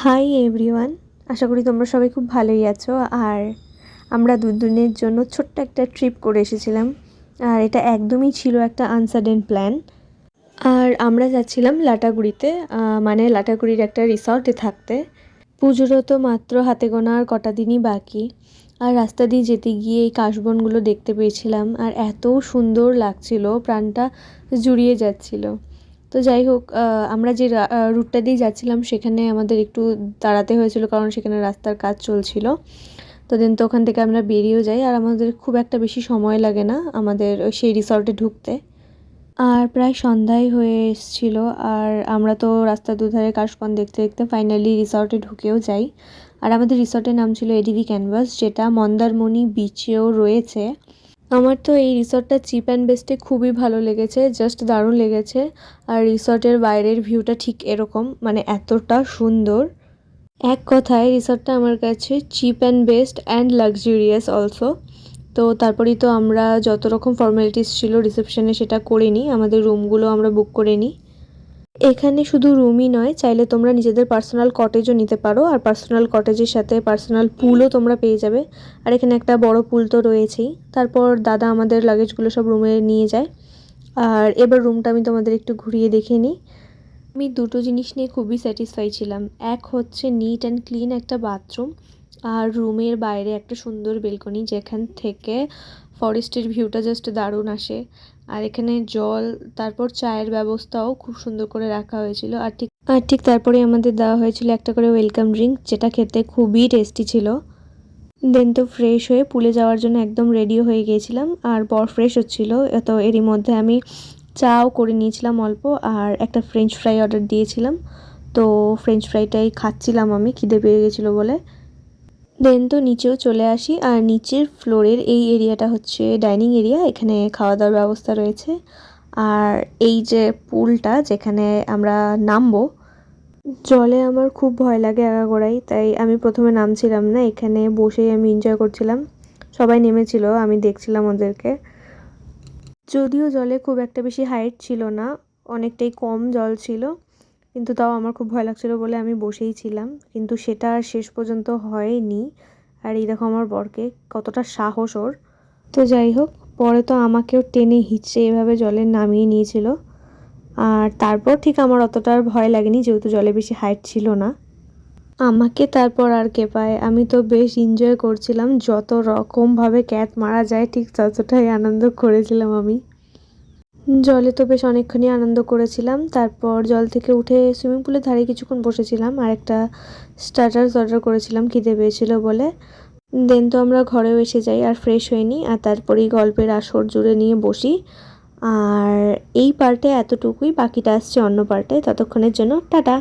Hi everyone, আশা করি তোমরা সবাই খুব ভালোই আছো। আর আমরা দুদিনের জন্য ছোট্ট একটা ট্রিপ করে এসেছিলাম। আর এটা একদমই ছিল একটা আনসাডেন প্ল্যান। আর আমরা যাচ্ছিলাম লাটাগুড়িতে, মানে লাটাগুড়ির একটা রিসর্টে থাকতে। পুজোরও তো মাত্র হাতে গোনা আর কটা দিনই বাকি। আর রাস্তা দিয়ে যেতে গিয়ে এই কাশবনগুলো দেখতে পেয়েছিলাম, আর এত সুন্দর লাগছিল, প্রাণটা জুড়িয়ে যাচ্ছিল। তো যাই হোক, আমরা যে রুটটা দিয়ে যাচ্ছিলাম সেখানে আমাদের একটু দাঁড়াতে হয়েছিল, কারণ সেখানে রাস্তার কাজ চলছিল। তো তো ওখান থেকে আমরা বেরিয়েও যাই, আর আমাদের খুব একটা বেশি সময় লাগে না আমাদের সেই রিসর্টে ঢুকতে। আর প্রায় সন্ধ্যায় হয়ে এসেছিল, আর আমরা তো রাস্তার দুধারে কাশবন দেখতে দেখতে ফাইনালি রিসর্টে ঢুকেও যাই। আর আমাদের রিসর্টের নাম ছিল এডিভি ক্যানভাস, যেটা মন্দারমণি বিচেও রয়েছে। আমার তো এই রিসর্টটা চিপ অ্যান্ড বেস্টে খুবই ভালো লেগেছে, জাস্ট দারুণ লেগেছে। আর রিসর্টের বাইরের ভিউটা ঠিক এরকম, মানে এতটা সুন্দর। এক কথায় রিসর্টটা আমার কাছে chip and best and luxurious also. তো তারপরেই তো আমরা যত রকম ফর্মালিটিস ছিল রিসেপশনে সেটা করে নিই, আমাদের রুমগুলো আমরা বুক করে নিই। এখানে শুধু রুমই নয়, চাইলে তোমরা নিজেদের পার্সোনাল কটেজও নিতে পারো, আর পার্সোনাল কটেজের সাথে পার্সোনাল পুলও তোমরা পেয়ে যাবে। আর এখানে একটা বড় পুল তো রয়েছেই। তারপর দাদা আমাদের লাগেজগুলো সব রুমে নিয়ে যায়। আর এবার রুমটা আমি তোমাদের একটু ঘুরিয়ে দেখিয়ে নিই। আমি দুটো জিনিস নিয়ে খুবই স্যাটিসফাই ছিলাম। এক হচ্ছে নিট অ্যান্ড ক্লিন একটা বাথরুম, আর রুমের বাইরে একটা সুন্দর বেলকনি, যেখান থেকে ফরেস্টের ভিউটা জাস্ট দারুণ আসে। আর এখানে জল, তারপর চায়ের ব্যবস্থাও খুব সুন্দর করে রাখা হয়েছিল। আর ঠিক তারপরে আমাদের দেওয়া হয়েছিল একটা করে ওয়েলকাম ড্রিঙ্ক, যেটা খেতে খুবই টেস্টি ছিল। তো ফ্রেশ হয়ে পুলে যাওয়ার জন্য একদম রেডিও হয়ে গিয়েছিলাম, আর বর ফ্রেশ হচ্ছিল। তো এরই মধ্যে আমি চাও করে নিয়েছিলাম অল্প, আর একটা ফ্রেঞ্চ ফ্রাই অর্ডার দিয়েছিলাম। তো ফ্রেঞ্চ ফ্রাইটাই খাচ্ছিলাম আমি, খিদে পেয়ে গেছিলো বলে। তো নিচেও চলে আসি, আর নিচের ফ্লোরের এই এরিয়াটা হচ্ছে ডাইনিং এরিয়া, এখানে খাওয়া দাওয়ার ব্যবস্থা রয়েছে। আর এই যে পুলটা যেখানে আমরা নামবো, জলে আমার খুব ভয় লাগে আগাগোড়াই, তাই আমি প্রথমে নামছিলাম না, এখানে বসেই আমি এনজয় করছিলাম। সবাই নেমেছিল, আমি দেখছিলাম ওদেরকে। যদিও জলে খুব একটা বেশি হাইট ছিল না, অনেকটাই কম জল ছিল, কিন্তু তাও আমার খুব ভয় লাগছিল বলে আমি বসেই ছিলাম। কিন্তু সেটা আর শেষ পর্যন্ত হয়নি। আর এই দেখো আমার বরকে, কতটা সাহস ওর। তো যাই হোক, পরে তো আমাকেও টেনে হিঁচড়ে এভাবে জলে নামিয়ে নিয়েছিল। আর তারপর ঠিক আমার অতটা আর ভয় লাগেনি, যেহেতু জলে বেশি হাইট ছিল না। আমাকে তারপর আর কে পায়, আমি তো বেশ এনজয় করছিলাম, যত রকমভাবে ক্যাট মারা যায় ঠিক ততটাই আনন্দ করেছিলাম আমি। জলে তো বেশ অনেকক্ষণই আনন্দ করেছিলাম। তারপর জল থেকে উঠে সুইমিং পুলের ধারে কিছুক্ষণ বসেছিলাম, আর একটা স্টার্টার্স অর্ডার করেছিলাম খিদে পেয়েছিল বলে। তো আমরা ঘরেও এসে যাই আর ফ্রেশ হয়ে নিই, আর তারপরেই গল্পের আসর জুড়ে নিয়ে বসি। আর এই পার্টে এতটুকুই, বাকিটা আসছে অন্য পার্টে। ততক্ষণের জন্য টাটা।